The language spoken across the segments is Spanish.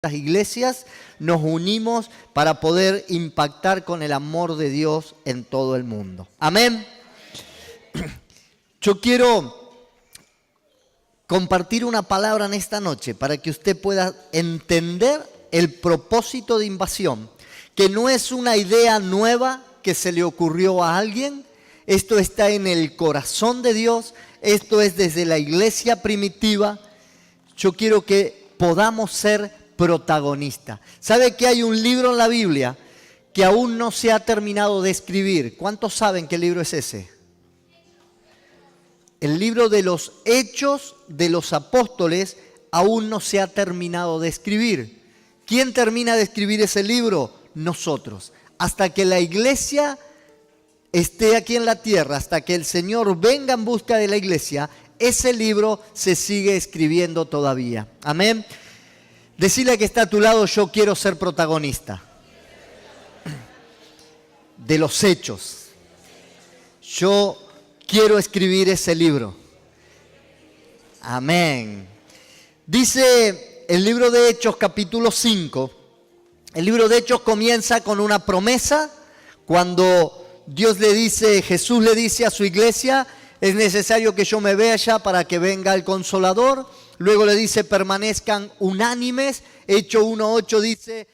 Las iglesias nos unimos para poder impactar con el amor de Dios en todo el mundo. Amén. Yo quiero compartir una palabra en esta noche para que usted pueda entender el propósito de invasión, que no es una idea nueva que se le ocurrió a alguien. Esto está en el corazón de Dios, esto es desde la iglesia primitiva. Yo quiero que podamos ser protagonista. ¿Sabe que hay un libro en la Biblia que aún no se ha terminado de escribir? ¿Cuántos saben qué libro es ese? El libro de los Hechos de los Apóstoles aún no se ha terminado de escribir. ¿Quién termina de escribir ese libro? Nosotros. Hasta que la iglesia esté aquí en la tierra, hasta que el Señor venga en busca de la iglesia, ese libro se sigue escribiendo todavía. Amén. Decirle que está a tu lado: yo quiero ser protagonista de los hechos. Yo quiero escribir ese libro. Amén. Dice el libro de Hechos, capítulo 5. El libro de Hechos comienza con una promesa. Cuando Jesús le dice a su iglesia: es necesario que yo me vaya para que venga el Consolador. Luego le dice: permanezcan unánimes. Hechos 1:8 dice: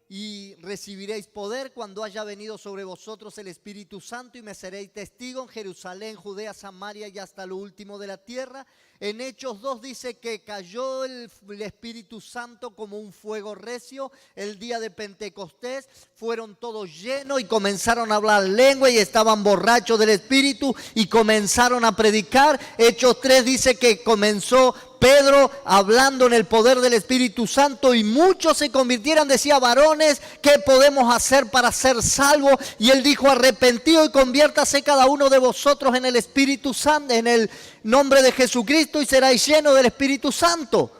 y recibiréis poder cuando haya venido sobre vosotros el Espíritu Santo, y me seréis testigo en Jerusalén, Judea, Samaria y hasta lo último de la tierra. En Hechos 2 dice que cayó el Espíritu Santo como un fuego recio el día de Pentecostés. Fueron todos llenos y comenzaron a hablar lengua y estaban borrachos del Espíritu y comenzaron a predicar. Hechos 3 dice que comenzó Pedro hablando en el poder del Espíritu Santo y muchos se convirtieron. Decía: varones, ¿qué podemos hacer para ser salvos? Y él dijo: arrepentido y conviértase cada uno de vosotros en el Espíritu Santo, en el nombre de Jesucristo, y seráis llenos del Espíritu Santo.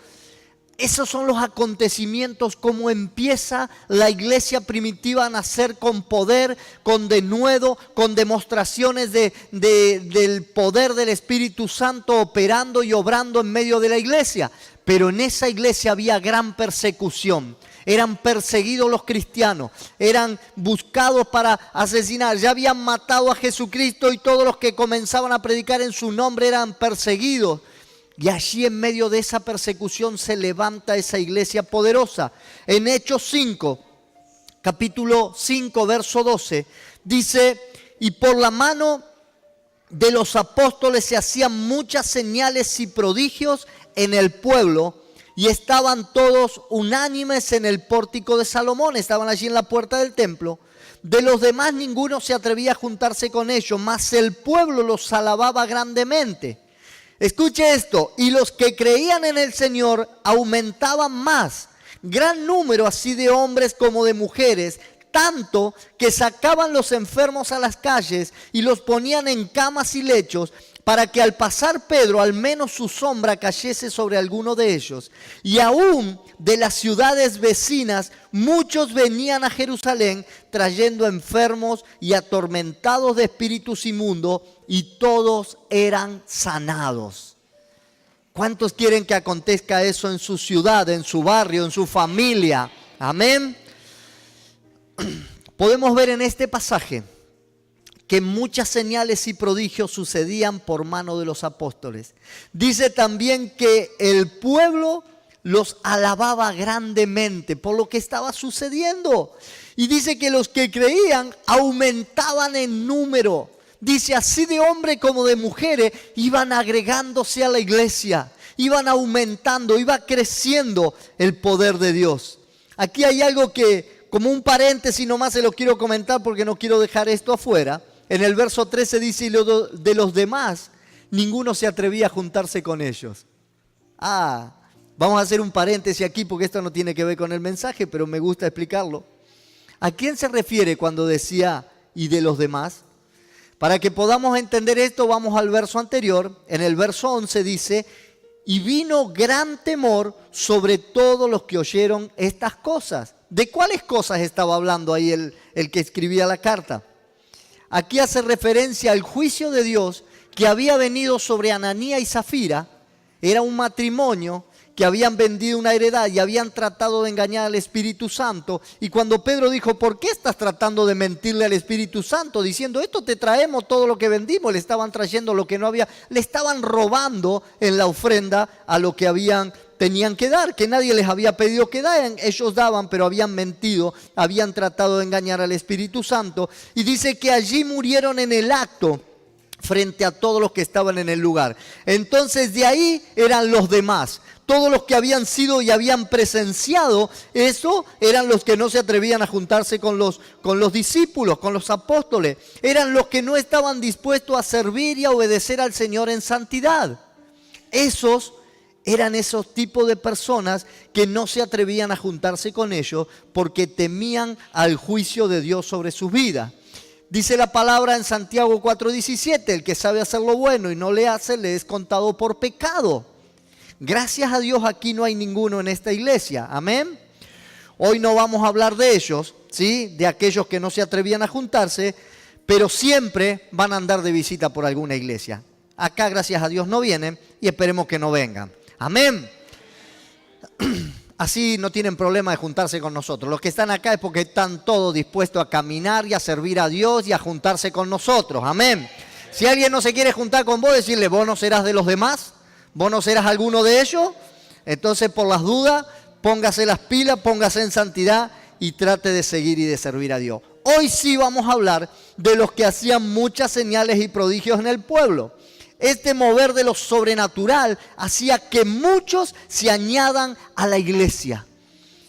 Esos son los acontecimientos, cómo empieza la iglesia primitiva a nacer con poder, con denuedo, con demostraciones del poder del Espíritu Santo operando y obrando en medio de la iglesia. Pero en esa iglesia había gran persecución. Eran perseguidos los cristianos, eran buscados para asesinar. Ya habían matado a Jesucristo y todos los que comenzaban a predicar en su nombre eran perseguidos. Y allí en medio de esa persecución se levanta esa iglesia poderosa. En Hechos 5, capítulo 5, verso 12, dice: y por la mano de los apóstoles se hacían muchas señales y prodigios en el pueblo, y estaban todos unánimes en el pórtico de Salomón. Estaban allí en la puerta del templo. De los demás ninguno se atrevía a juntarse con ellos, mas el pueblo los alababa grandemente. Escuche esto: y los que creían en el Señor aumentaban más, gran número así de hombres como de mujeres, tanto que sacaban los enfermos a las calles y los ponían en camas y lechos, para que al pasar Pedro al menos su sombra cayese sobre alguno de ellos. Y aún de las ciudades vecinas muchos venían a Jerusalén trayendo enfermos y atormentados de espíritus inmundos, y todos eran sanados. ¿Cuántos quieren que acontezca eso en su ciudad, en su barrio, en su familia? Amén. Podemos ver en este pasaje que muchas señales y prodigios sucedían por mano de los apóstoles. Dice también que el pueblo los alababa grandemente por lo que estaba sucediendo. Y dice que los que creían aumentaban en número. Dice: así de hombres como de mujeres iban agregándose a la iglesia, iban aumentando, iba creciendo el poder de Dios. Aquí hay algo que, como un paréntesis nomás, se lo quiero comentar porque no quiero dejar esto afuera. En el verso 13 dice: y de los demás ninguno se atrevía a juntarse con ellos. Vamos a hacer un paréntesis aquí porque esto no tiene que ver con el mensaje, pero me gusta explicarlo. ¿A quién se refiere cuando decía y de los demás? Para que podamos entender esto, vamos al verso anterior. En el verso 11 dice: y vino gran temor sobre todos los que oyeron estas cosas. ¿De cuáles cosas estaba hablando ahí el que escribía la carta? Aquí hace referencia al juicio de Dios que había venido sobre Ananías y Zafira. Era un matrimonio que habían vendido una heredad y habían tratado de engañar al Espíritu Santo. Y cuando Pedro dijo, ¿por qué estás tratando de mentirle al Espíritu Santo? Diciendo, esto te traemos todo lo que vendimos. Le estaban trayendo lo que no había. Le estaban robando en la ofrenda a lo que tenían que dar, que nadie les había pedido que daran. Ellos daban, pero habían mentido, habían tratado de engañar al Espíritu Santo. Y dice que allí murieron en el acto, frente a todos los que estaban en el lugar. Entonces de ahí eran los demás. Todos los que habían sido y habían presenciado eso eran los que no se atrevían a juntarse con los discípulos, con los apóstoles. Eran los que no estaban dispuestos a servir y a obedecer al Señor en santidad. Eran esos tipos de personas que no se atrevían a juntarse con ellos porque temían al juicio de Dios sobre sus vidas. Dice la palabra en Santiago 4:17, el que sabe hacer lo bueno y no le hace, le es contado por pecado. Gracias a Dios aquí no hay ninguno en esta iglesia, amén. Hoy no vamos a hablar de ellos, ¿sí? De aquellos que no se atrevían a juntarse, pero siempre van a andar de visita por alguna iglesia. Acá gracias a Dios no vienen y esperemos que no vengan, amén. Así no tienen problema de juntarse con nosotros. Los que están acá es porque están todos dispuestos a caminar y a servir a Dios y a juntarse con nosotros. Amén. Si alguien no se quiere juntar con vos, decirle, vos no serás de los demás, vos no serás alguno de ellos. Entonces, por las dudas, póngase las pilas, póngase en santidad y trate de seguir y de servir a Dios. Hoy sí vamos a hablar de los que hacían muchas señales y prodigios en el pueblo. Este mover de lo sobrenatural hacía que muchos se añadan a la iglesia.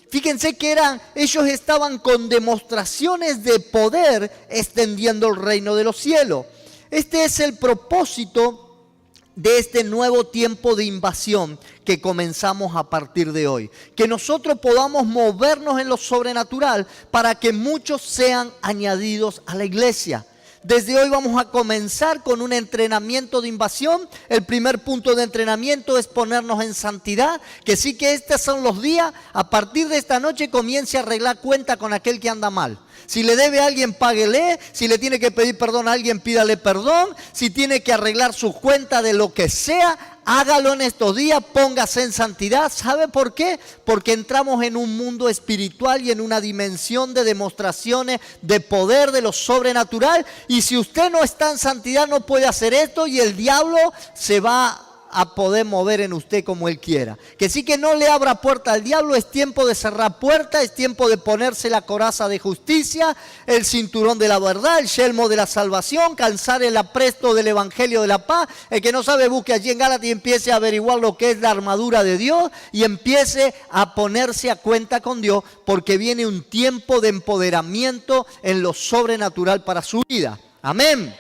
Fíjense que ellos estaban con demostraciones de poder extendiendo el reino de los cielos. Este es el propósito de este nuevo tiempo de invasión que comenzamos a partir de hoy. Que nosotros podamos movernos en lo sobrenatural para que muchos sean añadidos a la iglesia. Desde hoy vamos a comenzar con un entrenamiento de invasión. El primer punto de entrenamiento es ponernos en santidad, que sí que estos son los días. A partir de esta noche comience a arreglar cuenta con aquel que anda mal. Si le debe a alguien, páguele. Si le tiene que pedir perdón a alguien, pídale perdón. Si tiene que arreglar su cuenta de lo que sea, hágalo en estos días, póngase en santidad. ¿Sabe por qué? Porque entramos en un mundo espiritual y en una dimensión de demostraciones de poder de lo sobrenatural. Y si usted no está en santidad, no puede hacer esto y el diablo se va a poder mover en usted como él quiera. Que sí que no le abra puerta al diablo, es tiempo de cerrar puertas, es tiempo de ponerse la coraza de justicia, el cinturón de la verdad, el yelmo de la salvación, calzar el apresto del evangelio de la paz. El que no sabe busque allí en Gálatas y empiece a averiguar lo que es la armadura de Dios y empiece a ponerse a cuenta con Dios, porque viene un tiempo de empoderamiento en lo sobrenatural para su vida. Amén.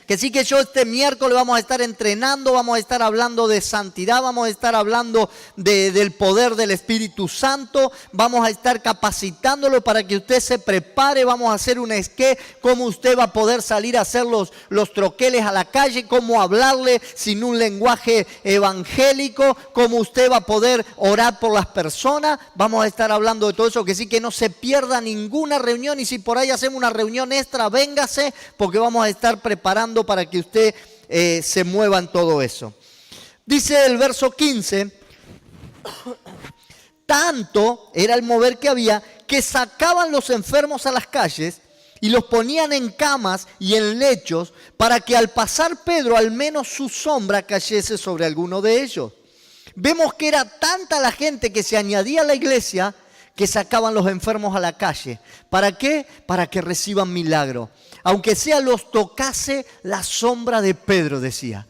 Que sí que yo este miércoles vamos a estar entrenando, vamos a estar hablando de santidad, vamos a estar hablando del poder del Espíritu Santo, vamos a estar capacitándolo para que usted se prepare, vamos a hacer un esquema, cómo usted va a poder salir a hacer los troqueles a la calle, cómo hablarle sin un lenguaje evangélico, cómo usted va a poder orar por las personas. Vamos a estar hablando de todo eso, que sí que no se pierda ninguna reunión y si por ahí hacemos una reunión extra, véngase, porque vamos a estar preparando para que usted se mueva en todo eso. Dice el verso 15, tanto era el mover que había que sacaban los enfermos a las calles y los ponían en camas y en lechos para que al pasar Pedro al menos su sombra cayese sobre alguno de ellos. Vemos que era tanta la gente que se añadía a la iglesia que sacaban los enfermos a la calle. ¿Para qué? Para que reciban milagro. Aunque sea los tocase la sombra de Pedro, decía.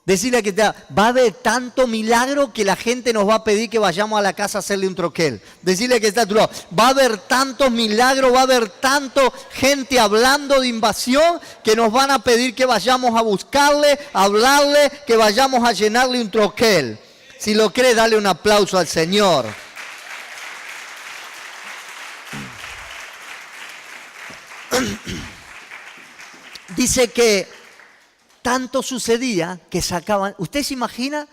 Decirle que va a haber tanto milagro que la gente nos va a pedir que vayamos a la casa a hacerle un troquel. Decirle que está a tu lado. Va a haber tantos milagros, va a haber tanto gente hablando de invasión que nos van a pedir que vayamos a buscarle, a hablarle, que vayamos a llenarle un troquel. Si lo cree, dale un aplauso al Señor. Dice que tanto sucedía que sacaban. ¿Usted se imagina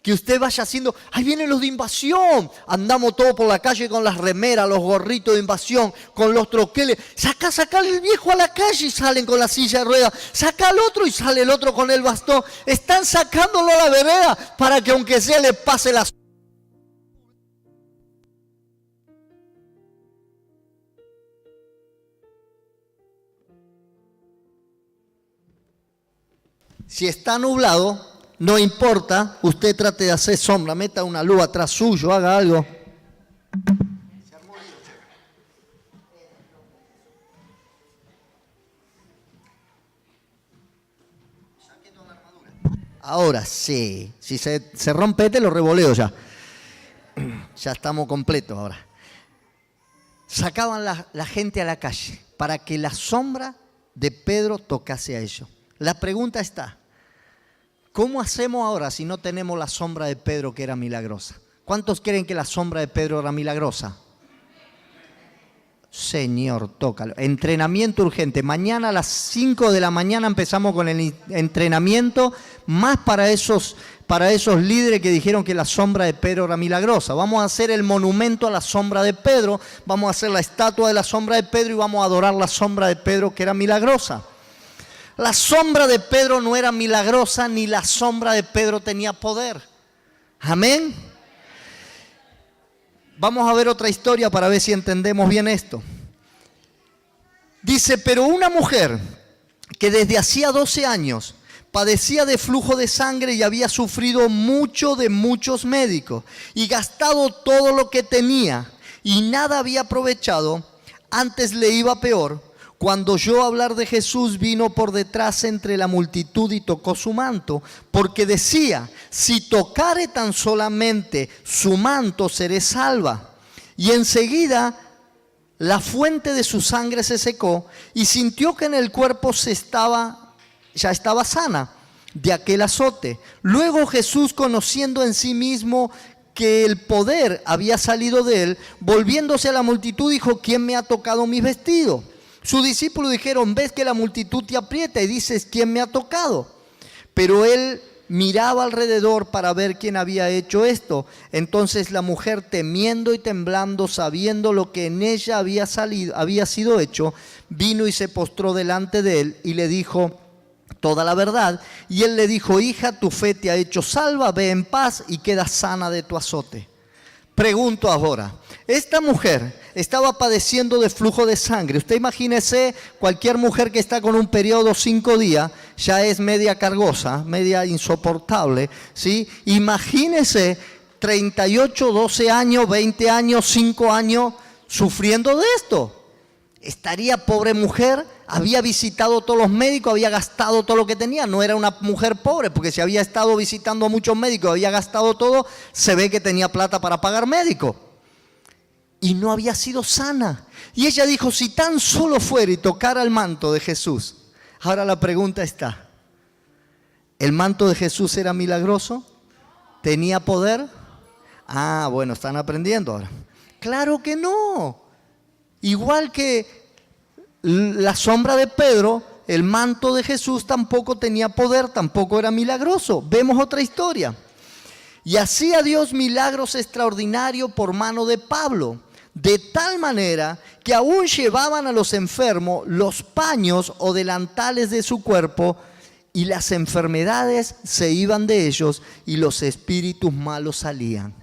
que usted vaya haciendo, ahí vienen los de invasión? Andamos todos por la calle con las remeras, los gorritos de invasión, con los troqueles. Sacale el viejo a la calle y salen con la silla de ruedas. Saca al otro y sale el otro con el bastón. Están sacándolo a la vereda para que aunque sea le pase la Si está nublado, no importa, usted trate de hacer sombra, meta una luz atrás suyo, haga algo. Ahora sí, si se rompe lo revoleo ya. Ya estamos completos ahora. Sacaban la gente a la calle para que la sombra de Pedro tocase a ellos. La pregunta está, ¿cómo hacemos ahora si no tenemos la sombra de Pedro que era milagrosa? ¿Cuántos creen que la sombra de Pedro era milagrosa? Señor, tócalo. Entrenamiento urgente. Mañana a las 5 de la mañana empezamos con el entrenamiento, más para esos líderes que dijeron que la sombra de Pedro era milagrosa. Vamos a hacer el monumento a la sombra de Pedro, vamos a hacer la estatua de la sombra de Pedro y vamos a adorar la sombra de Pedro que era milagrosa. La sombra de Pedro no era milagrosa, ni la sombra de Pedro tenía poder. Amén. Vamos a ver otra historia para ver si entendemos bien esto. Dice, pero una mujer que desde hacía 12 años padecía de flujo de sangre y había sufrido mucho de muchos médicos y gastado todo lo que tenía y nada había aprovechado, antes le iba peor. Cuando oyó hablar de Jesús, vino por detrás entre la multitud y tocó su manto, porque decía, si tocare tan solamente su manto, seré salva. Y enseguida la fuente de su sangre se secó y sintió que en el cuerpo ya estaba sana de aquel azote. Luego Jesús, conociendo en sí mismo que el poder había salido de él, volviéndose a la multitud, dijo, ¿quién me ha tocado mis vestidos? Sus discípulos dijeron, ves que la multitud te aprieta y dices, ¿quién me ha tocado? Pero él miraba alrededor para ver quién había hecho esto. Entonces la mujer, temiendo y temblando, sabiendo lo que en ella había sido hecho, vino y se postró delante de él y le dijo toda la verdad. Y él le dijo, hija, tu fe te ha hecho salva, ve en paz y queda sana de tu azote. Pregunto ahora, esta mujer estaba padeciendo de flujo de sangre. Usted imagínese, cualquier mujer que está con un periodo 5 días, ya es media cargosa, media insoportable, ¿sí? Imagínese 38, 12 años, 20 años, 5 años sufriendo de esto. Estaría pobre mujer, había visitado todos los médicos, había gastado todo lo que tenía. No era una mujer pobre, porque si había estado visitando a muchos médicos, había gastado todo, se ve que tenía plata para pagar médico. Y no había sido sana. Y ella dijo, si tan solo fuera y tocara el manto de Jesús. Ahora la pregunta está, ¿el manto de Jesús era milagroso? ¿Tenía poder? Ah, bueno, están aprendiendo ahora. Claro que no. Igual que la sombra de Pedro, el manto de Jesús tampoco tenía poder, tampoco era milagroso. Vemos otra historia. Y hacía Dios milagros extraordinarios por mano de Pablo, de tal manera que aún llevaban a los enfermos los paños o delantales de su cuerpo, y las enfermedades se iban de ellos y los espíritus malos salían.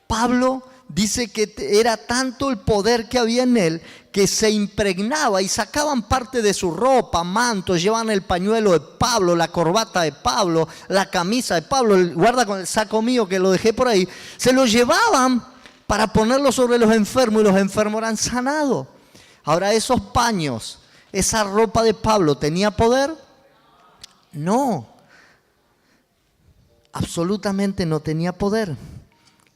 Pablo dice que era tanto el poder que había en él que se impregnaba y sacaban parte de su ropa, mantos, llevaban el pañuelo de Pablo, la corbata de Pablo, la camisa de Pablo, guarda con el saco mío que lo dejé por ahí, se lo llevaban para ponerlo sobre los enfermos y los enfermos eran sanados. Ahora, esos paños, esa ropa de Pablo, ¿tenía poder? No, absolutamente no tenía poder.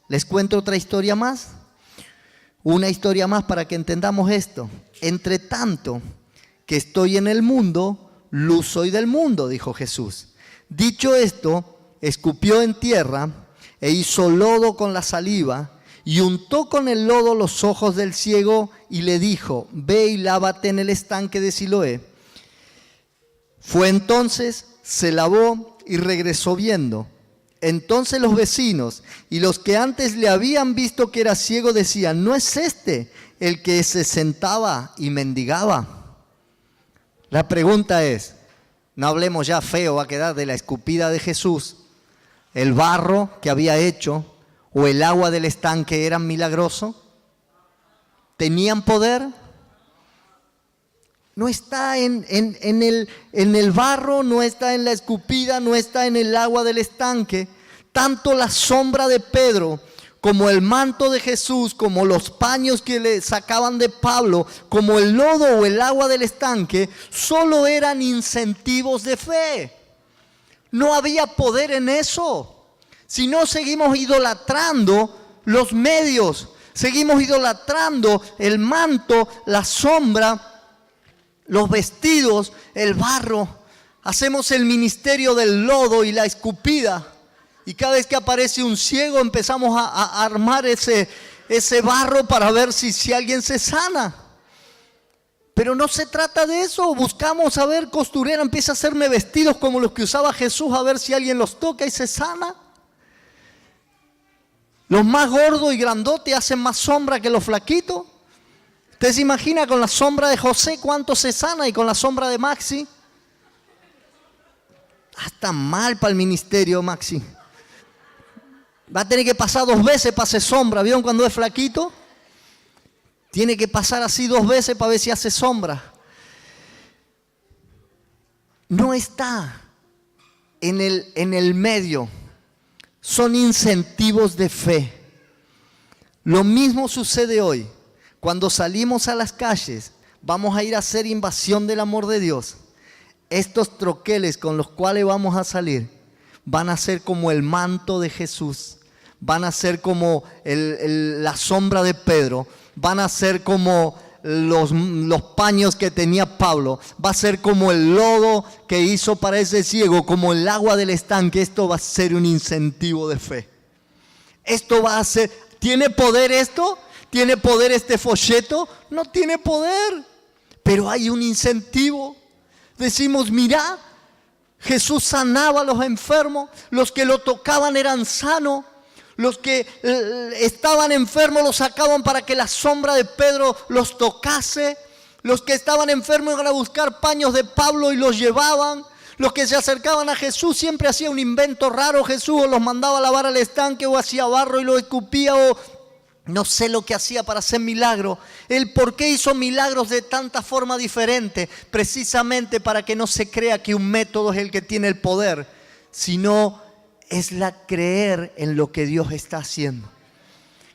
Les cuento otra historia más. Una historia más para que entendamos esto. Entre tanto que estoy en el mundo, luz soy del mundo, dijo Jesús. Dicho esto, escupió en tierra e hizo lodo con la saliva y untó con el lodo los ojos del ciego y le dijo, ve y lávate en el estanque de Siloé. Fue entonces, se lavó y regresó viendo. Entonces los vecinos y los que antes le habían visto que era ciego decían, ¿no es este el que se sentaba y mendigaba? La pregunta es, no hablemos ya feo, va a quedar de la escupida de Jesús, el barro que había hecho o el agua del estanque eran milagrosos, tenían poder. No está en el barro, no está en la escupida, no está en el agua del estanque. Tanto la sombra de Pedro como el manto de Jesús, como los paños que le sacaban de Pablo, como el lodo o el agua del estanque, solo eran incentivos de fe. No había poder en eso. Si no, seguimos idolatrando los medios, seguimos idolatrando el manto, la sombra, los vestidos, el barro. Hacemos el ministerio del lodo y la escupida. Y cada vez que aparece un ciego empezamos a armar ese barro para ver si alguien se sana. Pero no se trata de eso. Buscamos a ver, costurera, empieza a hacerme vestidos como los que usaba Jesús, a ver si alguien los toca y se sana. Los más gordos y grandotes hacen más sombra que los flaquitos. ¿Usted se imagina con la sombra de José cuánto se sana y con la sombra de Maxi? Está mal para el ministerio, Maxi. Va a tener que pasar 2 veces para hacer sombra. ¿Vieron cuando es flaquito? Tiene que pasar así 2 veces para ver si hace sombra. No está en el medio. Son incentivos de fe. Lo mismo sucede hoy. Cuando salimos a las calles, vamos a ir a hacer invasión del amor de Dios. Estos troqueles con los cuales vamos a salir van a ser como el manto de Jesús. Van a ser como la sombra de Pedro. Van a ser como los paños que tenía Pablo. Va a ser como el lodo que hizo para ese ciego, como el agua del estanque. Esto va a ser un incentivo de fe. Esto va a ser... ¿Tiene poder esto? ¿Tiene poder este folleto? No tiene poder. Pero hay un incentivo. Decimos, mira, Jesús sanaba a los enfermos. Los que lo tocaban eran sanos. Los que estaban enfermos los sacaban para que la sombra de Pedro los tocase. Los que estaban enfermos iban a buscar paños de Pablo y los llevaban. Los que se acercaban a Jesús siempre hacía un invento raro. Jesús o los mandaba a lavar al estanque o hacía barro y lo escupía o no sé lo que hacía para hacer milagros. Él, ¿por qué hizo milagros de tanta forma diferente? Precisamente para que no se crea que un método es el que tiene el poder, sino es la creer en lo que Dios está haciendo.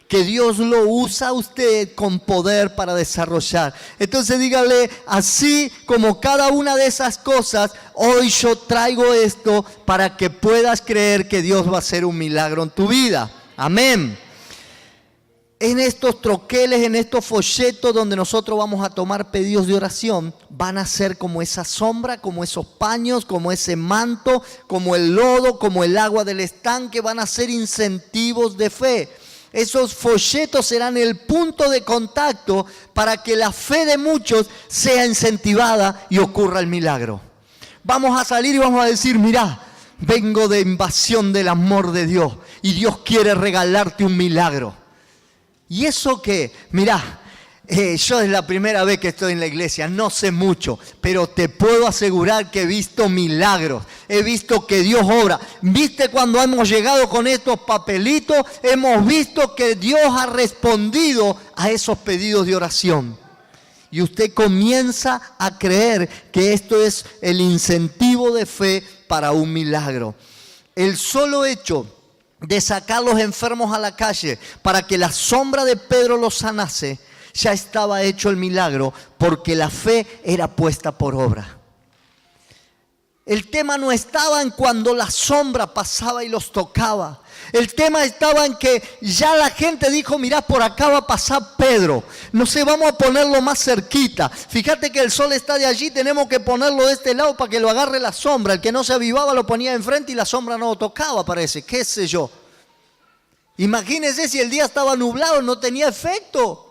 Que Dios lo usa a usted con poder para desarrollar. Entonces dígale, así como cada una de esas cosas, hoy yo traigo esto para que puedas creer que Dios va a hacer un milagro en tu vida. Amén. En estos troqueles, en estos folletos donde nosotros vamos a tomar pedidos de oración, van a ser como esa sombra, como esos paños, como ese manto, como el lodo, como el agua del estanque, van a ser incentivos de fe. Esos folletos serán el punto de contacto para que la fe de muchos sea incentivada y ocurra el milagro. Vamos a salir y vamos a decir, mirá, vengo de invasión del amor de Dios y Dios quiere regalarte un milagro. ¿Y eso qué? Mirá, yo es la primera vez que estoy en la iglesia, no sé mucho, pero te puedo asegurar que he visto milagros, he visto que Dios obra. ¿Viste cuando hemos llegado con estos papelitos? Hemos visto que Dios ha respondido a esos pedidos de oración. Y usted comienza a creer que esto es el incentivo de fe para un milagro. El solo hecho de sacar los enfermos a la calle para que la sombra de Pedro los sanase, ya estaba hecho el milagro porque la fe era puesta por obra. El tema no estaba en cuando la sombra pasaba y los tocaba. El tema estaba en que ya la gente dijo, mirá, por acá va a pasar Pedro. No sé, vamos a ponerlo más cerquita. Fíjate que el sol está de allí, tenemos que ponerlo de este lado para que lo agarre la sombra. El que no se avivaba lo ponía enfrente y la sombra no lo tocaba, parece. ¿Qué sé yo? Imagínense si el día estaba nublado, no tenía efecto.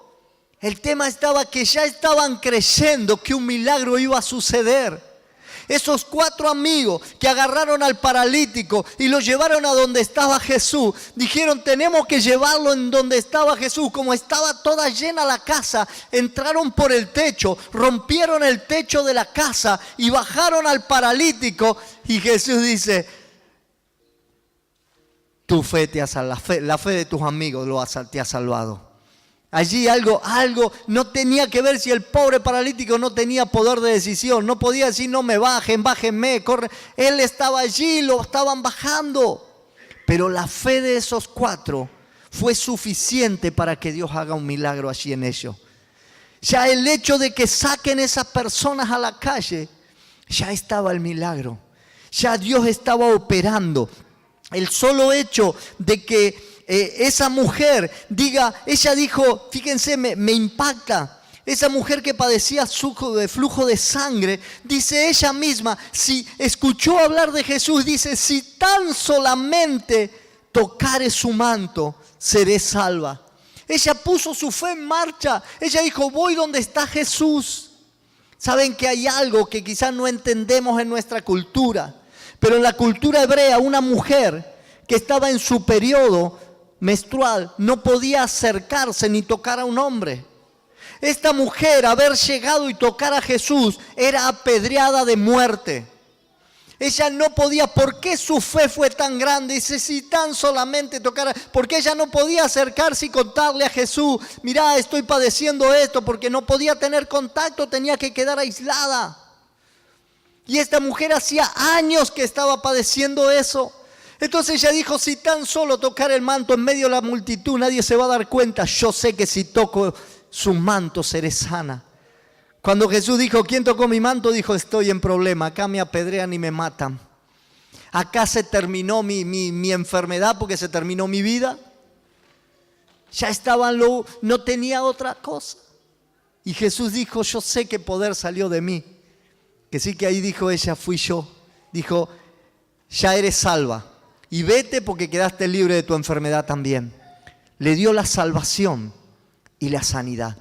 El tema estaba que ya estaban creyendo que un milagro iba a suceder. Esos 4 amigos que agarraron al paralítico y lo llevaron a donde estaba Jesús, dijeron, tenemos que llevarlo en donde estaba Jesús. Como estaba toda llena la casa, entraron por el techo, rompieron el techo de la casa y bajaron al paralítico. Y Jesús dice, tu fe te ha salvado, la fe de tus amigos te ha salvado. Allí algo no tenía que ver si el pobre paralítico no tenía poder de decisión. No podía decir, no me bajen, bájenme, corre. Él estaba allí, lo estaban bajando. Pero la fe de esos 4 fue suficiente para que Dios haga un milagro allí en ellos. Ya el hecho de que saquen esas personas a la calle, ya estaba el milagro. Ya Dios estaba operando. El solo hecho de que esa mujer diga, ella dijo, fíjense, me impacta. Esa mujer que padecía flujo de sangre, dice ella misma, si escuchó hablar de Jesús, dice, si tan solamente tocare su manto, seré salva. Ella puso su fe en marcha. Ella dijo, voy donde está Jesús. Saben que hay algo que quizás no entendemos en nuestra cultura, pero en la cultura hebrea, una mujer que estaba en su periodo menstrual no podía acercarse ni tocar a un hombre. Esta mujer, haber llegado y tocar a Jesús, era apedreada de muerte. Ella no podía. ¿Por qué su fe fue tan grande? Dice, si tan solamente tocara. Porque ella no podía acercarse y contarle a Jesús, mirá, estoy padeciendo esto, porque no podía tener contacto, tenía que quedar aislada. Y esta mujer hacía años que estaba padeciendo eso. Entonces ella dijo, si tan solo tocar el manto en medio de la multitud, nadie se va a dar cuenta. Yo sé que si toco su manto seré sana. Cuando Jesús dijo, ¿quién tocó mi manto? Dijo, estoy en problema, acá me apedrean y me matan. Acá se terminó mi enfermedad porque se terminó mi vida. Ya no tenía otra cosa. Y Jesús dijo, yo sé que poder salió de mí. Que sí, que ahí dijo ella, fui yo. Dijo, ya eres salva. Y vete porque quedaste libre de tu enfermedad también. Le dio la salvación y la sanidad.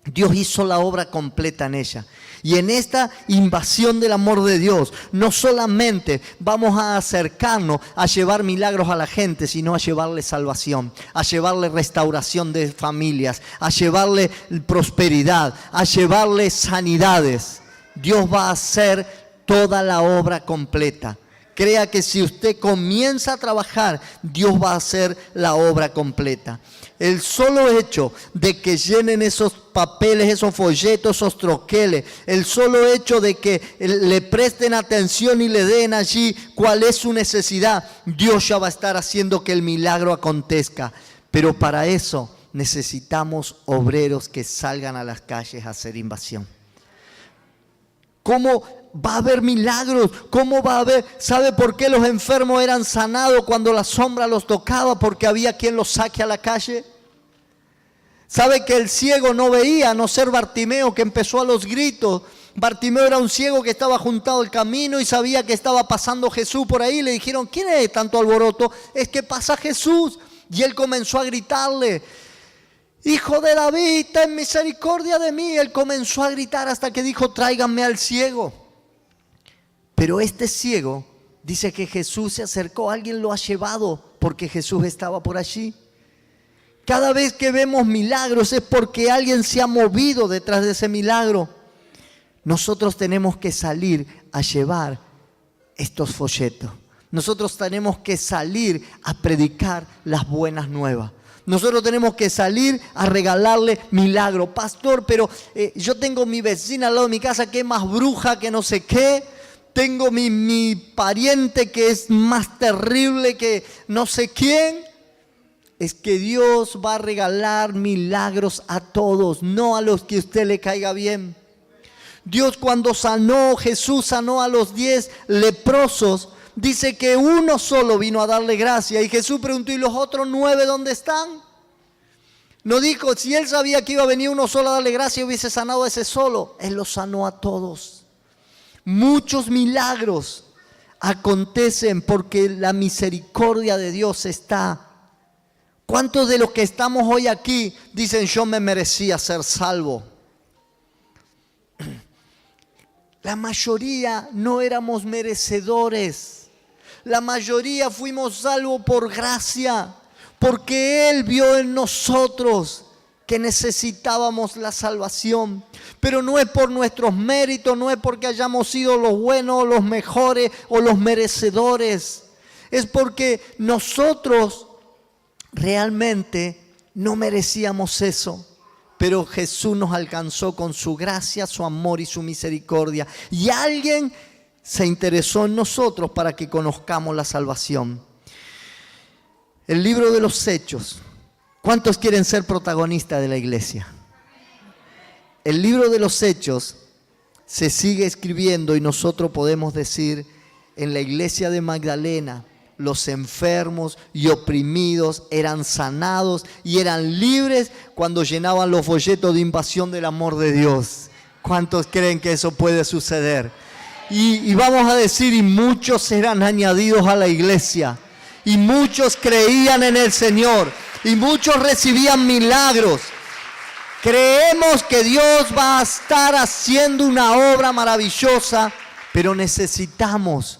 Dios hizo la obra completa en ella. Y en esta invasión del amor de Dios, no solamente vamos a acercarnos a llevar milagros a la gente, sino a llevarle salvación, a llevarle restauración de familias, a llevarle prosperidad, a llevarle sanidades. Dios va a hacer toda la obra completa. Crea que si usted comienza a trabajar, Dios va a hacer la obra completa. El solo hecho de que llenen esos papeles, esos folletos, esos troqueles, el solo hecho de que le presten atención y le den allí cuál es su necesidad, Dios ya va a estar haciendo que el milagro acontezca. Pero para eso necesitamos obreros que salgan a las calles a hacer invasión. ¿Cómo va a haber milagros? ¿Cómo va a haber? ¿Sabe por qué los enfermos eran sanados cuando la sombra los tocaba? Porque había quien los saque a la calle. ¿Sabe que el ciego no veía, a no ser Bartimeo, que empezó a los gritos? Bartimeo era un ciego que estaba juntado al camino y sabía que estaba pasando Jesús por ahí. Le dijeron, ¿quién es tanto alboroto? Es que pasa Jesús. Y él comenzó a gritarle, Hijo de David, ten misericordia de mí. Él comenzó a gritar hasta que dijo, tráiganme al ciego. Pero este ciego dice que Jesús se acercó, alguien lo ha llevado porque Jesús estaba por allí. Cada vez que vemos milagros es porque alguien se ha movido detrás de ese milagro. Nosotros tenemos que salir a llevar estos folletos. Nosotros tenemos que salir a predicar las buenas nuevas. Nosotros tenemos que salir a regalarle milagro. Pastor, pero yo tengo mi vecina al lado de mi casa que es más bruja que no sé qué. Tengo mi pariente que es más terrible que no sé quién. Es que Dios va a regalar milagros a todos, no a los que a usted le caiga bien. Dios cuando Jesús sanó a los 10 leprosos, dice que uno solo vino a darle gracia. Y Jesús preguntó, ¿y los otros 9 dónde están? No dijo, si él sabía que iba a venir uno solo a darle gracia, hubiese sanado a ese solo. Él los sanó a todos. Muchos milagros acontecen porque la misericordia de Dios está. ¿Cuántos de los que estamos hoy aquí dicen, yo me merecía ser salvo? La mayoría no éramos merecedores. La mayoría fuimos salvos por gracia, porque Él vio en nosotros que necesitábamos la salvación. Pero no es por nuestros méritos, no es porque hayamos sido los buenos, los mejores o los merecedores. Es porque nosotros realmente No merecíamos eso, pero Jesús nos alcanzó con su gracia, su amor y su misericordia. Y alguien se interesó en nosotros para que conozcamos la salvación. El libro de los Hechos. ¿Cuántos quieren ser protagonistas de la iglesia? El libro de los Hechos se sigue escribiendo y nosotros podemos decir, en la iglesia de Magdalena, los enfermos y oprimidos eran sanados y eran libres cuando llenaban los folletos de invasión del amor de Dios. ¿Cuántos creen que eso puede suceder? Y vamos a decir, y muchos eran añadidos a la iglesia, y muchos creían en el Señor, y muchos recibían milagros. Creemos que Dios va a estar haciendo una obra maravillosa, pero necesitamos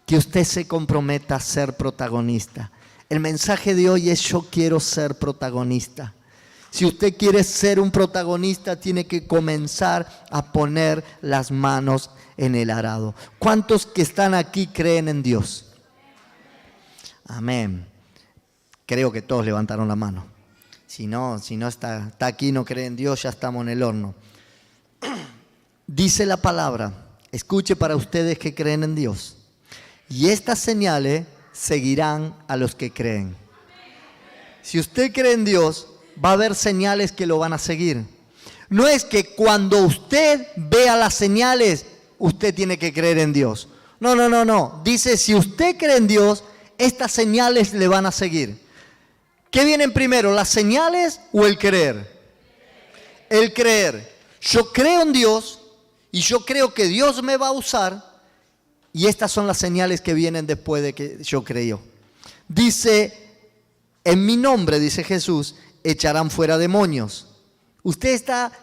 que usted se comprometa a ser protagonista. El mensaje de hoy es: yo quiero ser protagonista. Si usted quiere ser un protagonista, tiene que comenzar a poner las manos en el arado. ¿Cuántos que están aquí creen en Dios? Amén. Creo que todos levantaron la mano. Si no está aquí, no cree en Dios, ya estamos en el horno. Dice la palabra, escuche para ustedes que creen en Dios: y estas señales seguirán a los que creen. Si usted cree en Dios, va a haber señales que lo van a seguir. No es que cuando usted vea las señales, usted tiene que creer en Dios. No. Dice, si usted cree en Dios, estas señales le van a seguir. ¿Qué vienen primero, las señales o el creer? El creer. Yo creo en Dios y yo creo que Dios me va a usar, y estas son las señales que vienen después de que yo creo. Dice, en mi nombre, dice Jesús, echarán fuera demonios.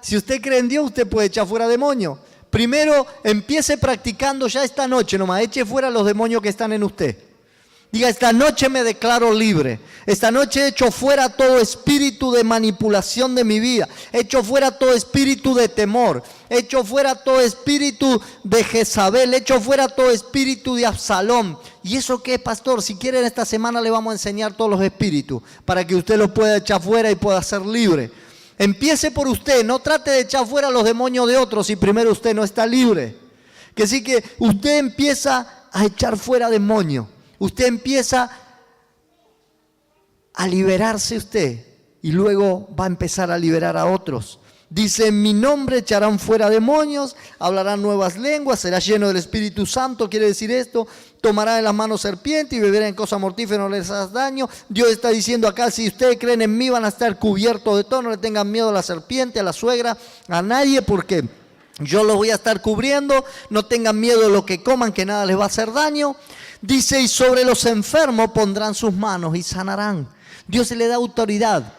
Si usted cree en Dios, usted puede echar fuera demonios. Primero, empiece practicando ya esta noche nomás, eche fuera los demonios que están en usted. Diga, esta noche me declaro libre. Esta noche echo fuera todo espíritu de manipulación de mi vida. Echo fuera todo espíritu de temor. Echo fuera todo espíritu de Jezabel. Echo fuera todo espíritu de Absalón. ¿Y eso qué, pastor? Si quieren, esta semana le vamos a enseñar todos los espíritus para que usted los pueda echar fuera y pueda ser libre. Empiece por usted. No trate de echar fuera los demonios de otros si primero usted no está libre. Que sí que usted empieza a echar fuera demonios. Usted empieza a liberarse usted y luego va a empezar a liberar a otros. Dice, en mi nombre echarán fuera demonios, hablarán nuevas lenguas, será lleno del Espíritu Santo. Quiere decir esto: tomará en las manos serpiente y beberá en cosa mortífera, no les hará daño. Dios está diciendo acá, si ustedes creen en mí van a estar cubiertos de todo. No le tengan miedo a la serpiente, a la suegra, a nadie, porque yo los voy a estar cubriendo. No tengan miedo de lo que coman, que nada les va a hacer daño. Dice, y sobre los enfermos pondrán sus manos y sanarán. Dios le da autoridad.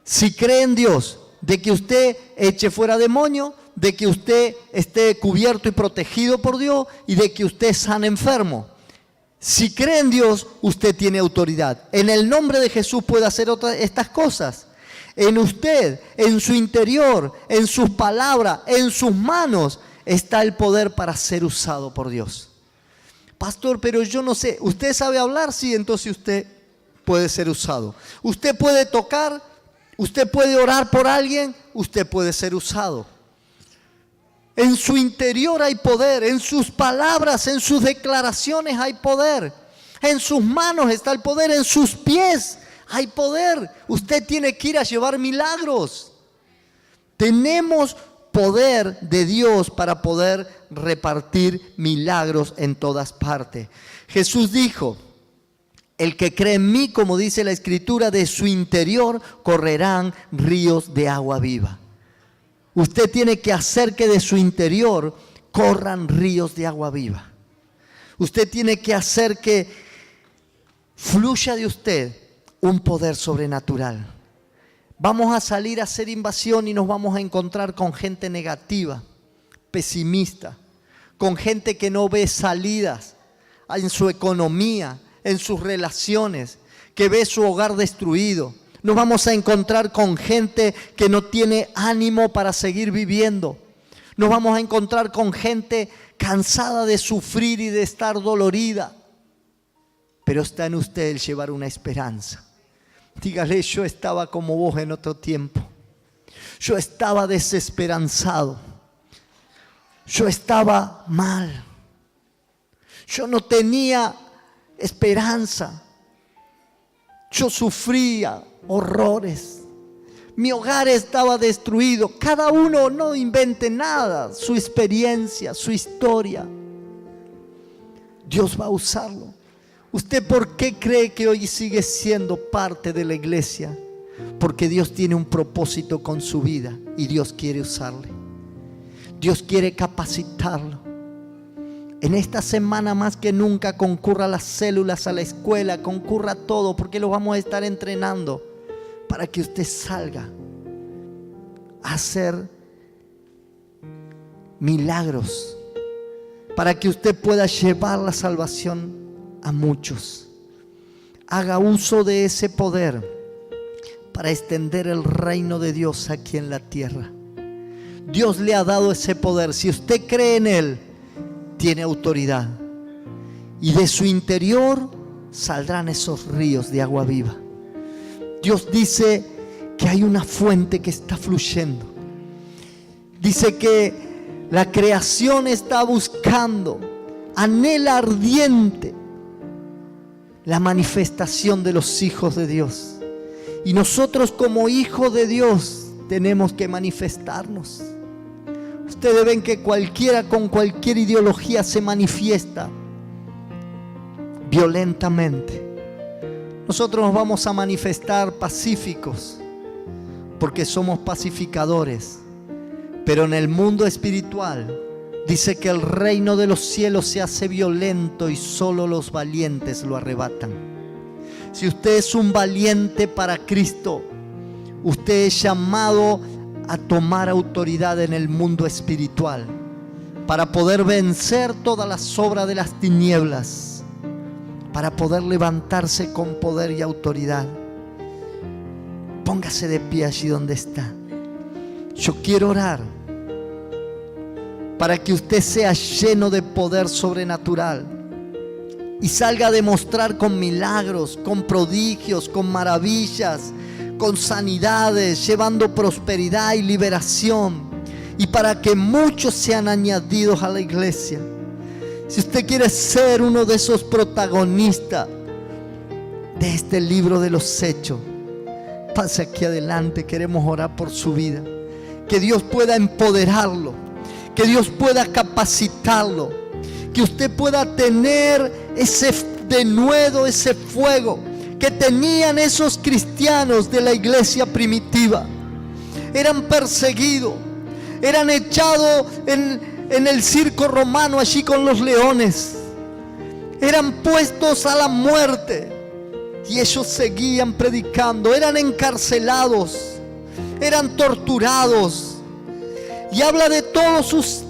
Si cree en Dios, de que usted eche fuera demonio, de que usted esté cubierto y protegido por Dios, y de que usted sane enfermo. Si cree en Dios, usted tiene autoridad. En el nombre de Jesús puede hacer estas cosas. En usted, en su interior, en sus palabras, en sus manos, está el poder para ser usado por Dios. Pastor, pero yo no sé. ¿Usted sabe hablar? Sí, entonces usted puede ser usado. Usted puede tocar, usted puede orar por alguien, usted puede ser usado. En su interior hay poder, en sus palabras, en sus declaraciones hay poder. En sus manos está el poder, en sus pies hay poder. Usted tiene que ir a llevar milagros. Tenemos poder de Dios para poder repartir milagros en todas partes. Jesús dijo, el que cree en mí, como dice la Escritura, de su interior correrán ríos de agua viva. Usted tiene que hacer que de su interior corran ríos de agua viva. Usted tiene que hacer que fluya de usted un poder sobrenatural. Vamos a salir a hacer invasión y nos vamos a encontrar con gente negativa, pesimista, con gente que no ve salidas en su economía, en sus relaciones, que ve su hogar destruido. Nos vamos a encontrar con gente que no tiene ánimo para seguir viviendo. Nos vamos a encontrar con gente cansada de sufrir y de estar dolorida. Pero está en usted el llevar una esperanza. Dígale: yo estaba como vos en otro tiempo. Yo estaba desesperanzado. Yo estaba mal. Yo no tenía esperanza. Yo sufría horrores. Mi hogar estaba destruido. Cada uno no invente nada, su experiencia, su historia. Dios va a usarlo. ¿Usted por qué cree que hoy sigue siendo parte de la iglesia? Porque Dios tiene un propósito con su vida y Dios quiere usarle. Dios quiere capacitarlo. En esta semana más que nunca concurra a las células, a la escuela, concurra a todo, porque lo vamos a estar entrenando para que usted salga a hacer milagros, para que usted pueda llevar la salvación a muchos. Haga uso de ese poder para extender el reino de Dios aquí en la tierra. Dios le ha dado ese poder. Si usted cree en Él, tiene autoridad. Y de su interior saldrán esos ríos de agua viva. Dios dice que hay una fuente que está fluyendo. Dice que la creación está buscando, anhela ardiente la manifestación de los hijos de Dios. Y nosotros como hijos de Dios tenemos que manifestarnos. Ustedes ven que cualquiera con cualquier ideología se manifiesta violentamente. Nosotros nos vamos a manifestar pacíficos porque somos pacificadores. Pero en el mundo espiritual dice que el reino de los cielos se hace violento y solo los valientes lo arrebatan. Si usted es un valiente para Cristo, usted es llamado a tomar autoridad en el mundo espiritual para poder vencer todas las obras de las tinieblas, para poder levantarse con poder y autoridad. Póngase de pie allí donde está. Yo quiero orar para que usted sea lleno de poder sobrenatural y salga a demostrar con milagros, con prodigios, con maravillas, con sanidades, llevando prosperidad y liberación, y para que muchos sean añadidos a la iglesia. Si usted quiere ser uno de esos protagonistas de este libro de los Hechos, pase aquí adelante. Queremos orar por su vida, que Dios pueda empoderarlo, que Dios pueda capacitarlo, que usted pueda tener ese denuedo, ese fuego que tenían esos cristianos de la iglesia primitiva. Eran perseguidos, eran echados en el circo romano allí con los leones, eran puestos a la muerte y ellos seguían predicando. Eran encarcelados, eran torturados, y habla de todos sus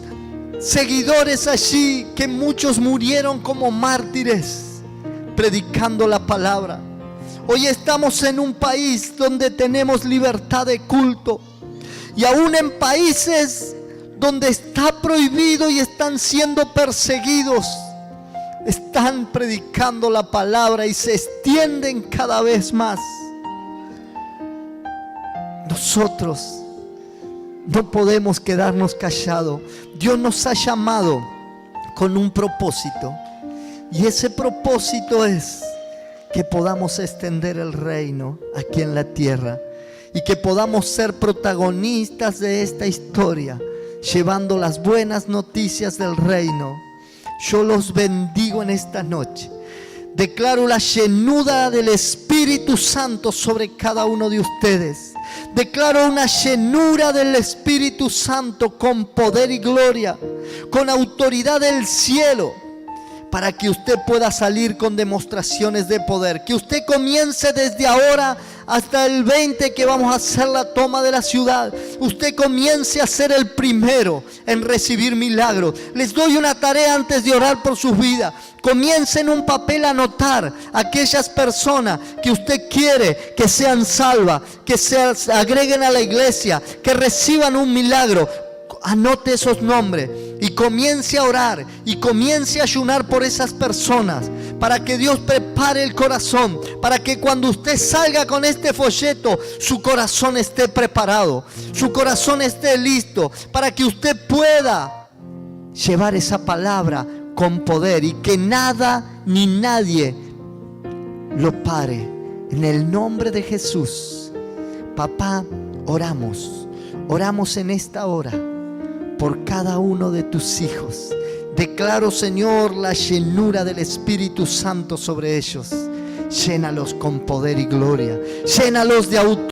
seguidores allí, que muchos murieron como mártires predicando la palabra. Hoy estamos en un país donde tenemos libertad de culto, y aún en países donde está prohibido y están siendo perseguidos, están predicando la palabra y se extienden cada vez más. Nosotros no podemos quedarnos callados. Dios nos ha llamado con un propósito, y ese propósito es que podamos extender el reino aquí en la tierra y que podamos ser protagonistas de esta historia, llevando las buenas noticias del reino. Yo los bendigo en esta noche. Declaro la llenura del Espíritu Santo sobre cada uno de ustedes. Declaro una llenura del Espíritu Santo con poder y gloria, con autoridad del cielo, para que usted pueda salir con demostraciones de poder. Que usted comience desde ahora hasta el 20, que vamos a hacer la toma de la ciudad. Usted comience a ser el primero en recibir milagros. Les doy una tarea antes de orar por sus vidas. Comience en un papel a anotar aquellas personas que usted quiere que sean salvas, que se agreguen a la iglesia, que reciban un milagro. Anote esos nombres y comience a orar y comience a ayunar por esas personas, para que Dios prepare el corazón, para que cuando usted salga con este folleto, su corazón esté preparado, su corazón esté listo, para que usted pueda llevar esa palabra con poder y que nada ni nadie lo pare. En el nombre de Jesús, papá, oramos en esta hora por cada uno de tus hijos. Declaro, Señor, la llenura del Espíritu Santo sobre ellos. Llénalos con poder y gloria. Llénalos de autoridad.